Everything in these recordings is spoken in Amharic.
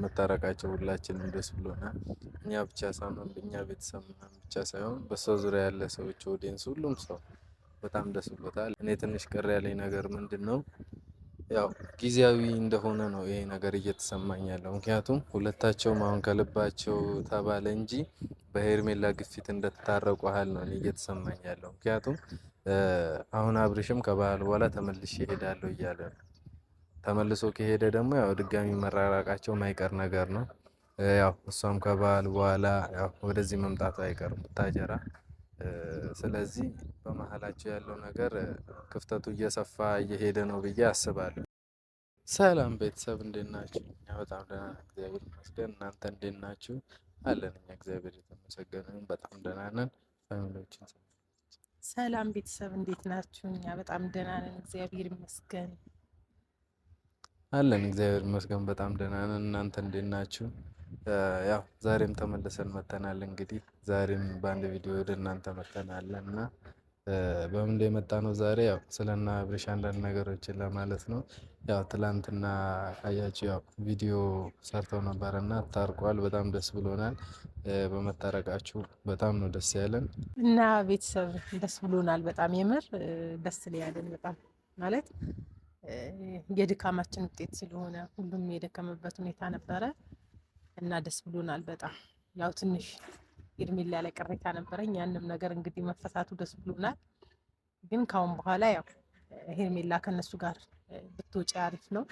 በመታረቃቸው ሁላችንም ደስ ብሎናል። እኛ ብቻ ሳይሆን እኛ ቤተሰብ ምናምን ብቻ ሳይሆን በሰው ዙሪያ ያለ ሰዎች፣ ኦዲየንስ፣ ሁሉም ሰው በጣም ደስ ብሎታል። እኔ ትንሽ ቅር ያለኝ ነገር ምንድን ነው ያው ጊዜያዊ እንደሆነ ነው ይሄ ነገር እየተሰማኝ ያለው። ምክንያቱም ሁለታቸውም አሁን ከልባቸው ተባለ እንጂ በሄርሜላ ግፊት እንደተታረቁ ያህል ነው እኔ እየተሰማኝ ያለው። ምክንያቱም አሁን አብርሽም ከበዓል በኋላ ተመልሼ እሄዳለሁ እያለ ነው። ተመልሶ ከሄደ ደግሞ ያው ድጋሚ መራራቃቸው ማይቀር ነገር ነው። ያው እሷም ከበዓል በኋላ ያው ወደዚህ መምጣቱ አይቀርም ቡታጀራ። ስለዚህ በመሀላቸው ያለው ነገር ክፍተቱ እየሰፋ እየሄደ ነው ብዬ አስባለሁ። ሰላም ቤተሰብ እንዴት ናችሁ? እኛ በጣም ደህና ነን፣ እግዚአብሔር ይመስገን። እናንተ እንዴት ናችሁ? አለን እኛ እግዚአብሔር የተመሰገነ ይሁን በጣም ደህና ነን። ፋሚሊዎችን ሰላም ቤተሰብ እንዴት ናችሁ? እኛ በጣም ደህና ነን፣ እግዚአብሔር ይመስገን። አለን እግዚአብሔር ይመስገን በጣም ደህና ነን። እናንተ እንዴት ናችሁ? ያው ዛሬም ተመልሰን መተናል። እንግዲህ ዛሬም በአንድ ቪዲዮ ወደ እናንተ መተናል እና በምን ላይ የመጣ ነው ዛሬ ያው ስለና አብርሽ አንዳንድ ነገሮችን ለማለት ነው። ያው ትላንትና ካያችሁ ያው ቪዲዮ ሰርተው ነበር እና ታርቋል። በጣም ደስ ብሎናል። በመታረቃችሁ በጣም ነው ደስ ያለን እና ቤተሰብ ደስ ብሎናል በጣም የምር ደስ ያለን በጣም ማለት የድካማችን ውጤት ስለሆነ ሁሉም የደከመበት ሁኔታ ነበረ እና ደስ ብሎናል በጣም ያው ትንሽ ሄርሜላ ላይ ቅሬታ ነበረኝ። ያንም ነገር እንግዲህ መፈታቱ ደስ ብሎናል። ግን ካሁን በኋላ ያው ሄርሜላ ከነሱ ጋር ብትወጪ አሪፍ ነው።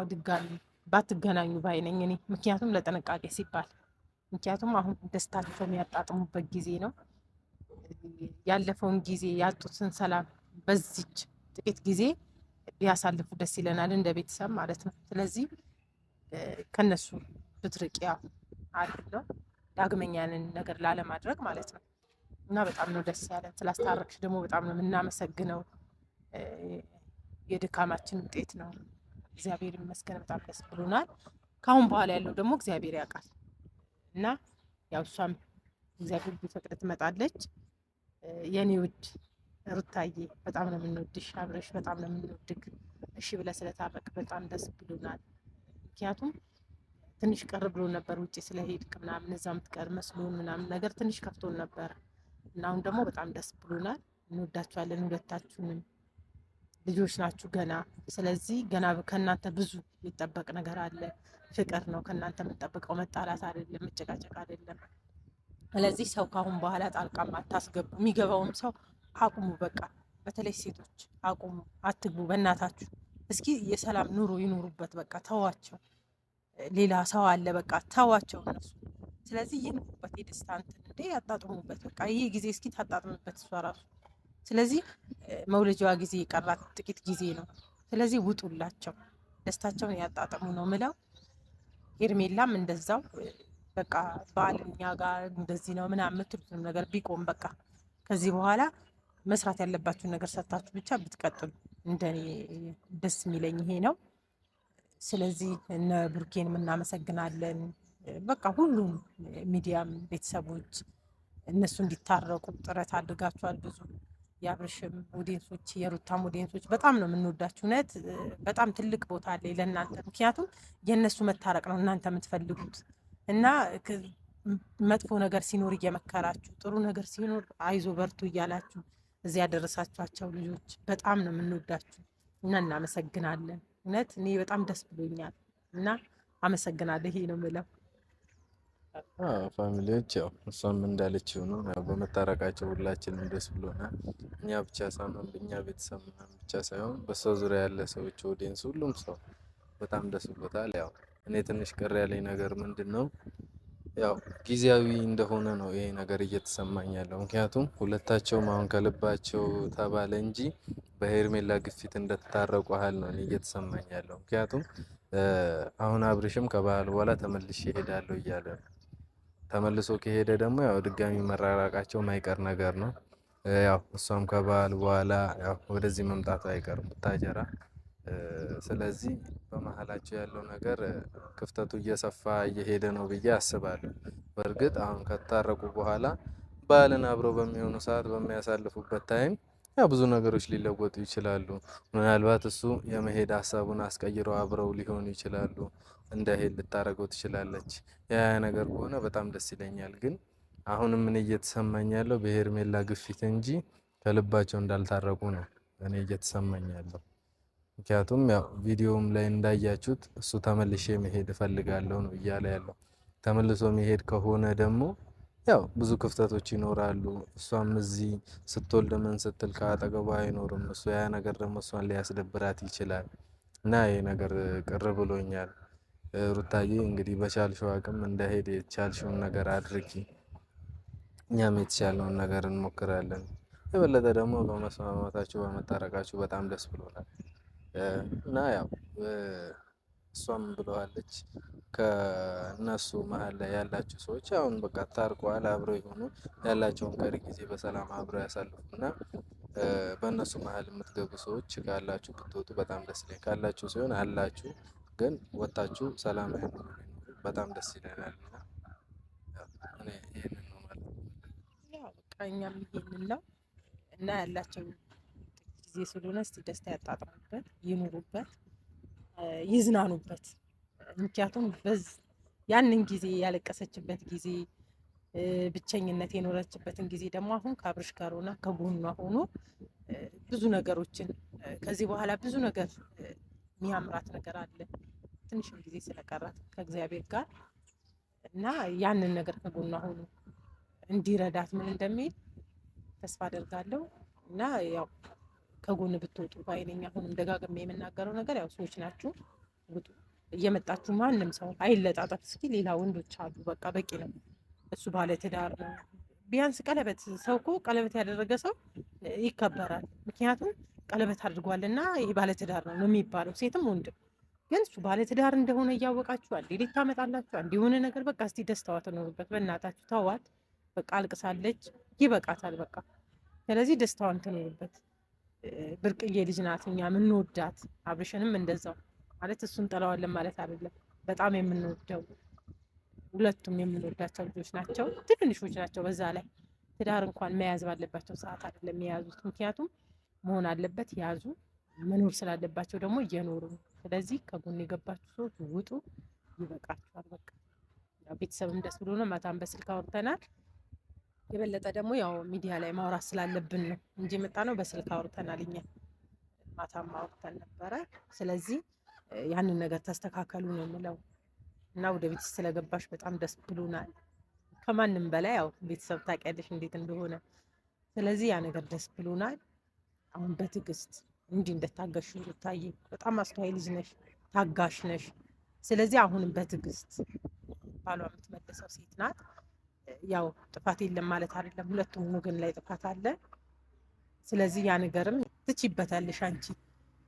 ድጋሚ ባትገናኙ ባይነኝ እኔ ምክንያቱም ለጥንቃቄ ሲባል ምክንያቱም አሁን ደስታቸው የሚያጣጥሙበት ጊዜ ነው። ያለፈውን ጊዜ ያጡትን ሰላም በዚች ጥቂት ጊዜ ቢያሳልፉ ደስ ይለናል እንደ ቤተሰብ ማለት ነው። ስለዚህ ከነሱ ብትርቅ ያው አሪፍ ነው፣ ዳግመኛንን ነገር ላለማድረግ ማለት ነው። እና በጣም ነው ደስ ያለን። ስላስታረቅሽ ደግሞ በጣም ነው የምናመሰግነው። የድካማችን ውጤት ነው። እግዚአብሔር ይመስገን በጣም ደስ ብሎናል። ከአሁን በኋላ ያለው ደግሞ እግዚአብሔር ያውቃል እና ያው እሷም እግዚአብሔር ቢፈቅድ ትመጣለች። የኔ ውድ ሩታዬ በጣም ነው የምንወድሽ፣ አብረሽ በጣም ነው የምንወድግ። እሺ ብለህ ስለታረቅ በጣም ደስ ብሎናል። ምክንያቱም ትንሽ ቀር ብሎ ነበር ውጭ ስለሄድክ ምናምን እዛ ምትቀር መስሎን ምናምን ነገር ትንሽ ከፍቶን ነበር እና አሁን ደግሞ በጣም ደስ ብሎናል። እንወዳችኋለን ሁለታችሁንም። ልጆች ናችሁ ገና። ስለዚህ ገና ከእናንተ ብዙ የሚጠበቅ ነገር አለ። ፍቅር ነው ከእናንተ የምንጠብቀው፣ መጣላት አይደለም፣ መጨቃጨቅ አይደለም። ስለዚህ ሰው ካሁን በኋላ ጣልቃም አታስገቡ። የሚገባውም ሰው አቁሙ። በቃ በተለይ ሴቶች አቁሙ፣ አትግቡ በእናታችሁ። እስኪ የሰላም ኑሮ ይኑሩበት። በቃ ተዋቸው። ሌላ ሰው አለ፣ በቃ ተዋቸው እነሱ። ስለዚህ ይኑሩበት፣ የደስታ እንትን እንደ ያጣጥሙበት። በቃ ይህ ጊዜ እስኪ ታጣጥምበት እሷ ራሱ። ስለዚህ መውለጃዋ ጊዜ የቀራት ጥቂት ጊዜ ነው። ስለዚህ ውጡላቸው፣ ደስታቸውን ያጣጥሙ ነው ምለው። ሄርሜላም እንደዛው በቃ በዓልኛ ጋር እንደዚህ ነው ምናምን የምትሉትንም ነገር ቢቆም በቃ ከዚህ በኋላ መስራት ያለባችሁን ነገር ሰርታችሁ ብቻ ብትቀጥሉ እንደኔ ደስ የሚለኝ ይሄ ነው። ስለዚህ እነ ብሩኬንም እናመሰግናለን። በቃ ሁሉም ሚዲያም ቤተሰቦች እነሱ እንዲታረቁ ጥረት አድርጋችኋል ብዙ። የአብርሽም ኦዲየንሶች የሩታም ኦዲየንሶች በጣም ነው የምንወዳችሁ። እውነት በጣም ትልቅ ቦታ አለ ለእናንተ። ምክንያቱም የእነሱ መታረቅ ነው እናንተ የምትፈልጉት እና መጥፎ ነገር ሲኖር እየመከራችሁ ጥሩ ነገር ሲኖር አይዞ በርቱ እያላችሁ እዚህ ያደረሳችኋቸው ልጆች በጣም ነው የምንወዳችሁ እና እናመሰግናለን። እውነት እኔ በጣም ደስ ብሎኛል እና አመሰግናለሁ። ይሄ ነው የምለው። ፋሚሊዎች ያው እሷም እንዳለችው ነው። ያው በመታረቃቸው ሁላችንም ደስ ብሎናል። እኛ ብቻ ሳይሆን እኛ ቤተሰብ ምናምን ብቻ ሳይሆን በሰው ዙሪያ ያለ ሰዎች፣ ኦዲየንስ፣ ሁሉም ሰው በጣም ደስ ብሎታል። ያው እኔ ትንሽ ቅር ያለኝ ነገር ምንድን ነው ያው ጊዜያዊ እንደሆነ ነው ይሄ ነገር እየተሰማኝ ያለው። ምክንያቱም ሁለታቸውም አሁን ከልባቸው ተባለ እንጂ በሄርሜላ ግፊት እንደተታረቁ ያህል ነው እኔ እየተሰማኝ ያለው። ምክንያቱም አሁን አብርሽም ከበዓል በኋላ ተመልሼ እሄዳለሁ እያለ ነው። ተመልሶ ከሄደ ደግሞ ያው ድጋሚ መራራቃቸው ማይቀር ነገር ነው። ያው እሷም ከበዓል በኋላ ያው ወደዚህ መምጣቱ አይቀርም ቡታጀራ። ስለዚህ በመሀላቸው ያለው ነገር ክፍተቱ እየሰፋ እየሄደ ነው ብዬ አስባለሁ። በእርግጥ አሁን ከታረቁ በኋላ በዓልን አብረው በሚሆኑ ሰዓት በሚያሳልፉበት ታይም ያው ብዙ ነገሮች ሊለወጡ ይችላሉ። ምናልባት እሱ የመሄድ ሀሳቡን አስቀይረው አብረው ሊሆኑ ይችላሉ። እንዳይሄድ ልታደርገው ትችላለች። ያ ነገር ከሆነ በጣም ደስ ይለኛል። ግን አሁንም ምን እየተሰማኝ ያለው በሄርሜላ ግፊት እንጂ ከልባቸው እንዳልታረቁ ነው እኔ እየተሰማኝ ያለው። ምክንያቱም ያው ቪዲዮም ላይ እንዳያችሁት እሱ ተመልሼ መሄድ እፈልጋለሁ ነው እያለ ያለው። ተመልሶ መሄድ ከሆነ ደግሞ ያው ብዙ ክፍተቶች ይኖራሉ። እሷም እዚህ ስትወልድ ምን ስትል ከአጠገቧ አይኖርም እሱ። ያ ነገር ደግሞ እሷን ሊያስደብራት ይችላል እና ይሄ ነገር ቅር ብሎኛል። ሩታዬ እንግዲህ በቻልሽው አቅም እንዳይሄድ የቻልሽውን ነገር አድርጊ። እኛም የተቻለውን ነገር እንሞክራለን። የበለጠ ደግሞ በመስማማታችሁ በመታረቃችሁ በጣም ደስ ብሎናል እና ያው እሷም ብለዋለች ከእነሱ መሀል ላይ ያላችሁ ሰዎች አሁን በቃ ታርቀዋል፣ አብረው የሆኑ ያላቸውን ቀሪ ጊዜ በሰላም አብረው ያሳልፉ እና በእነሱ መሀል የምትገቡ ሰዎች ካላችሁ ብትወጡ በጣም ደስ ይለኛል። ካላችሁ ሲሆን አላችሁ፣ ግን ወጣችሁ ሰላም በጣም ደስ ይለናል እና እኔ ይህንን ነው ማለት ነው። ያው በቃ እኛም ይሄንን ነው እና ያላቸው ጊዜ ስለሆነ እስቲ ደስታ ያጣጥሙበት፣ ይኑሩበት፣ ይዝናኑበት። ምክንያቱም ያንን ጊዜ ያለቀሰችበት ጊዜ ብቸኝነት የኖረችበትን ጊዜ ደግሞ አሁን ከአብርሽ ጋር ሆና ከጎኗ ሆኖ ብዙ ነገሮችን ከዚህ በኋላ ብዙ ነገር የሚያምራት ነገር አለ ትንሽም ጊዜ ስለቀራት ከእግዚአብሔር ጋር እና ያንን ነገር ከጎኗ ሆኖ እንዲረዳት ምን እንደሚል ተስፋ አደርጋለሁ እና ያው ከጎን ብትወጡ ባይነኝ። አሁንም ደጋግሜ የምናገረው ነገር ያው ሰዎች ናችሁ፣ ውጡ እየመጣችሁ ማንም ሰው አይለጣጠፍ። እስኪ ሌላ ወንዶች አሉ፣ በቃ በቂ ነው። እሱ ባለ ትዳር ነው። ቢያንስ ቀለበት ሰው እኮ ቀለበት ያደረገ ሰው ይከበራል። ምክንያቱም ቀለበት አድርጓልና ይህ ባለ ትዳር ነው የሚባለው፣ ሴትም ወንድም። ግን እሱ ባለ ትዳር እንደሆነ እያወቃችሁ አንዴ ሌት ታመጣላችሁ፣ አንዴ የሆነ ነገር። በቃ እስቲ ደስታዋ ትኖርበት፣ በእናታችሁ ተዋት። በቃ አልቅሳለች፣ ይበቃታል። በቃ ስለዚህ ደስታዋን ትኖርበት። ብርቅዬ ልጅ ናት፣ እኛ የምንወዳት። አብርሽንም እንደዛው ማለት እሱን ጥለዋለን ማለት አይደለም። በጣም የምንወደው ሁለቱም የምንወዳቸው ልጆች ናቸው። ትንንሾች ናቸው። በዛ ላይ ትዳር እንኳን መያዝ ባለባቸው ሰዓት አይደለም የያዙት። ምክንያቱም መሆን አለበት ያዙ፣ መኖር ስላለባቸው ደግሞ እየኖሩ ነው። ስለዚህ ከጎን የገባችሁ ሰዎች ውጡ፣ ይበቃችኋል። በቃ ያው ቤተሰብም ደስ ብሎ ነው። ማታም በስልክ አውርተናል። የበለጠ ደግሞ ያው ሚዲያ ላይ ማውራት ስላለብን ነው እንጂ የመጣ ነው በስልክ አውርተናል። እኛ ማታም አውርተን ነበረ። ስለዚህ ያንን ነገር ተስተካከሉ ነው የምለው እና ወደ ቤት ስለገባሽ በጣም ደስ ብሎናል። ከማንም በላይ ያው ቤተሰብ ታውቂያለሽ እንዴት እንደሆነ። ስለዚህ ያ ነገር ደስ ብሎናል። አሁን በትዕግስት እንዲህ እንደታገሽ ሩታዬ፣ በጣም አስተዋይ ልጅ ነሽ፣ ታጋሽ ነሽ። ስለዚህ አሁንም በትዕግስት ባሏ የምትመለሰው ሴት ናት። ያው ጥፋት የለም ማለት አይደለም፣ ሁለቱም ወገን ላይ ጥፋት አለ። ስለዚህ ያ ነገርም ትችይበታለሽ አንቺ።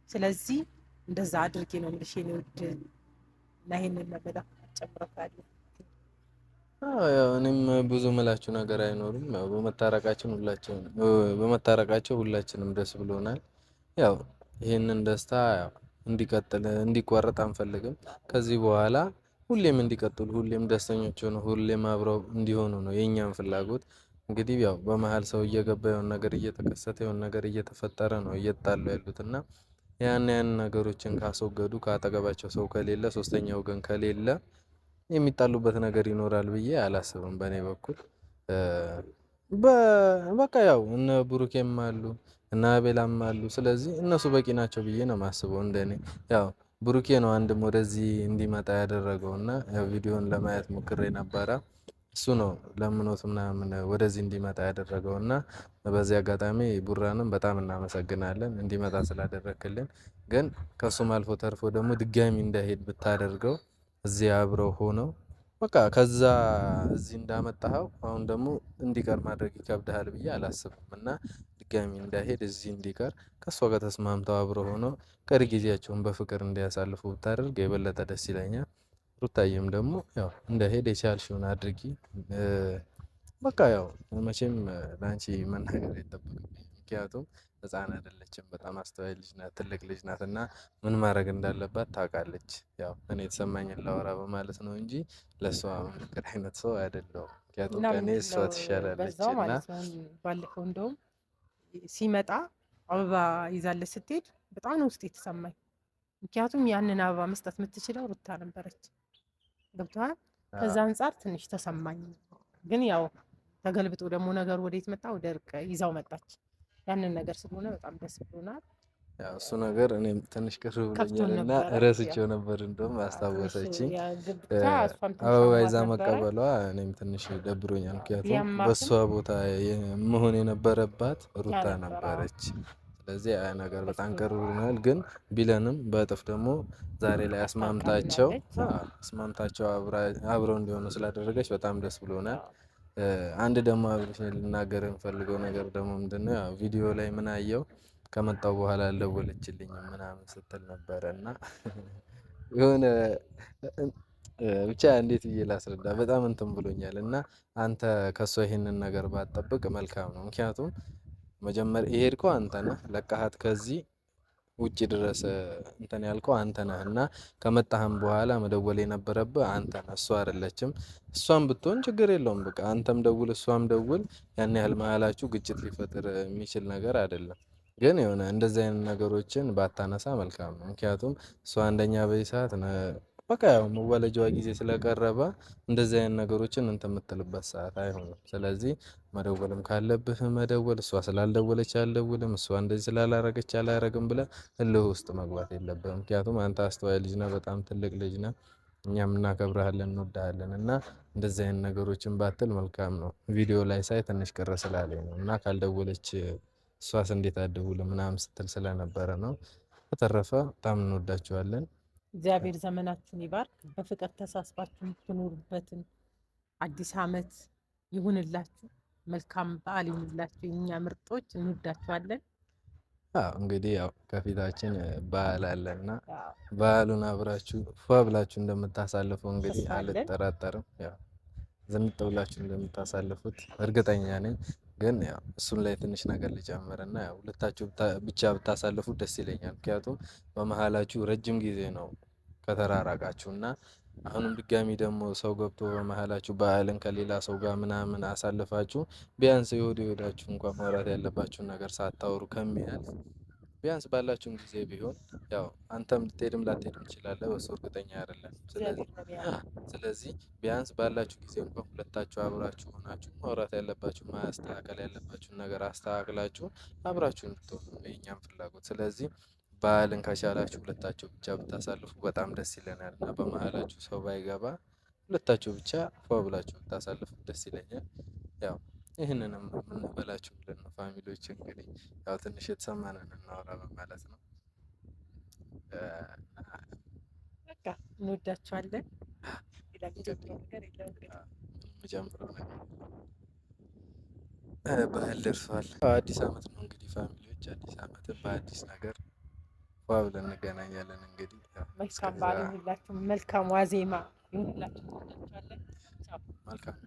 ስለዚህ እንደዛ አድርጌ ነው የምልሽ የኔ ውድ እና ይሄንን ለበዳ ጨምረካለሁ። ያው እኔም ብዙ ምላችሁ ነገር አይኖርም። ያው በመታረቃቸው ሁላችንም ደስ ብሎናል። ያው ይሄንን ደስታ ያው እንዲቀጥል እንዲቋረጥ አንፈልግም። ከዚህ በኋላ ሁሌም እንዲቀጥሉ፣ ሁሌም ደስተኞች ሆኑ፣ ሁሌም አብረው እንዲሆኑ ነው የእኛም ፍላጎት። እንግዲህ ያው በመሀል ሰው እየገባ የሆነ ነገር እየተከሰተ የሆነ ነገር እየተፈጠረ ነው እየጣሉ ያሉት እና ያን ነገሮችን ካስወገዱ ከአጠገባቸው ሰው ከሌለ ሶስተኛ ወገን ከሌለ የሚጣሉበት ነገር ይኖራል ብዬ አላስብም በእኔ በኩል። በቃ ያው እነ ብሩኬም አሉ እና አቤላም አሉ። ስለዚህ እነሱ በቂ ናቸው ብዬ ነው የማስበው እንደኔ። ያው ብሩኬ ነው አንድም ወደዚህ እንዲመጣ ያደረገው እና ያው ቪዲዮን ለማየት ሞክሬ ነበረ። እሱ ነው ለምኖት ምናምን ወደዚህ እንዲመጣ ያደረገው እና በዚህ አጋጣሚ ቡራንም በጣም እናመሰግናለን እንዲመጣ ስላደረክልን። ግን ከሱም አልፎ ተርፎ ደግሞ ድጋሚ እንዳይሄድ ብታደርገው እዚህ አብረው ሆነው በቃ ከዛ እዚህ እንዳመጣኸው አሁን ደግሞ እንዲቀር ማድረግ ይከብድሃል ብዬ አላስብም እና ድጋሚ እንዳይሄድ እዚህ እንዲቀር ከእሷ ጋር ተስማምተው አብረው ሆነው ቀሪ ጊዜያቸውን በፍቅር እንዲያሳልፉ ብታደርግ የበለጠ ደስ ይለኛል። ሩታዬም ደግሞ ያው እንዳይሄድ የቻልሽውን አድርጊ። በቃ ያው መቼም ለአንቺ መናገር አይጠበቅም። ምክንያቱም ሕፃን አይደለችም፣ በጣም አስተዋይ ልጅ ናት፣ ትልቅ ልጅ ናት እና ምን ማድረግ እንዳለባት ታውቃለች። ያው እኔ የተሰማኝን ላወራ በማለት ነው እንጂ ለእሷ ምክር አይነት ሰው አይደለሁም። ምክንያቱም ከእኔ እሷ ትሻላለች እና ባለፈው እንደውም ሲመጣ አበባ ይዛለች ስትሄድ በጣም ነው ውስጥ የተሰማኝ። ምክንያቱም ያንን አበባ መስጠት የምትችለው ሩታ ነበረች። ገብቶሃል? አዎ ከዛ አንጻር ትንሽ ተሰማኝ። ግን ያው ተገልብጦ ደግሞ ነገሩ ወዴት መጣ? ወደ እርቅ ይዛው መጣች። ያንን ነገር ስለሆነ በጣም ደስ ብሎናል። ያው እሱ ነገር እኔም ትንሽ ቅር ብሎኛል ከፍቶን እና ነበረ። ያው ረስቼው ነበር። እንደውም ትንሽ አስታወሰችኝ ብቻ እሷም ትንሽ አበባ አሟት ይዛ ነበረ። መቀበሏ እኔም ትንሽ ደብሮኛል። ምክንያቱም በእሷ ቢያማትም ቦታ መሆን የነበረባት ያ ሩታ ነበር። አዎ ነበረች። ስለዚህ ያ ነገር በጣም ቅር ከፍቶኛል። ብሎናል። ግን ቢለንም በእጥፍ ደግሞ ዛሬ ላይ አስማምታቸው አስታርቃልናለች። አስማምታቸው አብረው እንዲሆኑ ስላደረገች በጣም ደስ ብሎናል። አዎ አንድ ደግሞ አብሬሽ ልናገር የምፈልገው ነገር ደግሞ ምንድነው ያው ቪዲዮ ላይ ምን አየው ከመጣው በኋላ አልደወለችልኝም ምናምን ስትል ነበረ እና የሆነ ብቻ እንዴት ብዬ ላስረዳ በጣም እንትን ብሎኛል። እና አንተ ከሷ ይሄንን ነገር ባትጠብቅ መልካም ነው። ምክንያቱም መጀመሪያ የሄድከው አንተ ነህ፣ ለቀሃት ከዚህ ውጪ ድረስ እንትን ያልከው አንተ ነህ እና ከመጣህም በኋላ መደወል የነበረብህ አንተ ነህ፣ እሷ አይደለችም። እሷም ብትሆን ችግር የለውም። በቃ አንተም ደውል እሷም ደውል፣ ያን ያህል መሀላችሁ ግጭት ሊፈጥር የሚችል ነገር አይደለም። ግን የሆነ እንደዚህ አይነት ነገሮችን ባታነሳ መልካም ነው። ምክንያቱም እሷ አንደኛ በዚህ ሰዓት በቃ ያው መዋለጃዋ ጊዜ ስለቀረበ እንደዚህ አይነት ነገሮችን እንትን የምትልበት ሰዓት አይሆንም። ስለዚህ መደወልም ካለብህ መደወል፣ እሷ ስላልደወለች አልደውልም፣ እሷ እንደዚህ ስላላረገች አላረግም ብለህ እልህ ውስጥ መግባት የለብህም። ምክንያቱም አንተ አስተዋይ ልጅ ነህ፣ በጣም ትልቅ ልጅ ነህ፣ እኛም እናከብረሃለን፣ እንወዳሃለን እና እንደዚህ አይነት ነገሮችን ባትል መልካም ነው። ቪዲዮ ላይ ሳይ ትንሽ ቅር ስላለኝ ነው እና ካልደወለች እሷስ እንዴት አትደውልም ምናምን ስትል ስለነበረ ነው። በተረፈ በጣም እንወዳችኋለን። እግዚአብሔር ዘመናችሁን ይባርክ። በፍቅር ተሳስባችሁ የምትኖሩበትን አዲስ ዓመት ይሁንላችሁ። መልካም በዓል ይሁንላችሁ። የእኛ ምርጦች እንወዳችኋለን። አዎ እንግዲህ ያው ከፊታችን በዓል አለና አዎ፣ በዓሉን አብራችሁ ፏ ብላችሁ እንደምታሳልፉ እንግዲህ ተስፋ አለን። አልጠራጠርም። ያው ዝንጥ ብላችሁ እንደምታሳልፉት እርግጠኛ ነኝ። ግን ያው እሱን ላይ ትንሽ ነገር ልጨምርና ያው ሁለታችሁ ብቻ ብታሳልፉ ደስ ይለኛል። ምክንያቱም በመሀላችሁ ረጅም ጊዜ ነው ከተራራቃችሁ እና አሁንም ድጋሚ ደግሞ ሰው ገብቶ በመሀላችሁ በዓልን ከሌላ ሰው ጋር ምናምን አሳልፋችሁ ቢያንስ የሆዳችሁ እንኳን ማውራት ያለባችሁን ነገር ሳታወሩ ከሚያልፍ ቢያንስ ባላችሁም ጊዜ ቢሆን ያው አንተም ልትሄድም ላትሄድም ትችላለህ፣ በሱ እርግጠኛ አይደለም። እግዚአብሔር ነው ያለው። ስለዚህ ቢያንስ ባላችሁ ጊዜ እንኳን ሁለታችሁ አብራችሁ ሆናችሁ ማውራት ያለባችሁ ማስተካከል ያለባችሁን ነገር አስተካክላችሁ አብራችሁ እንድትሆኑ ነው የእኛም ፍላጎት። ስለዚህ በዓልን ከቻላችሁ ሁለታችሁ ብቻ ብታሳልፉ በጣም ደስ ይለናል እና በመሀላችሁ ሰው ባይገባ ሁለታችሁ ብቻ ፏ ብላችሁ ብታሳልፉ ደስ ይለኛል። ያው ይህንንም የምንበላችሁ ብለን ነው ፋሚሊዎች። እንግዲህ ያው ትንሽ የተሰማንን እናወራ በማለት ነው። በቃ እንወዳችኋለን። ሌላ የሚጨምረው ነገር የለም እንግዲህ። የምጨምረው ነገር ባህል ደርሷል። አዲስ አመት ነው እንግዲህ ፋሚሊዎች፣ አዲስ አመትን በአዲስ ነገር ፏ ብለን እንገናኛለን። እንግዲህ መልካም በዓል ይሁንላችሁ። መልካም ዋዜማ ይሁንላችሁ። እንወዳችኋለን። ቻው። መልካም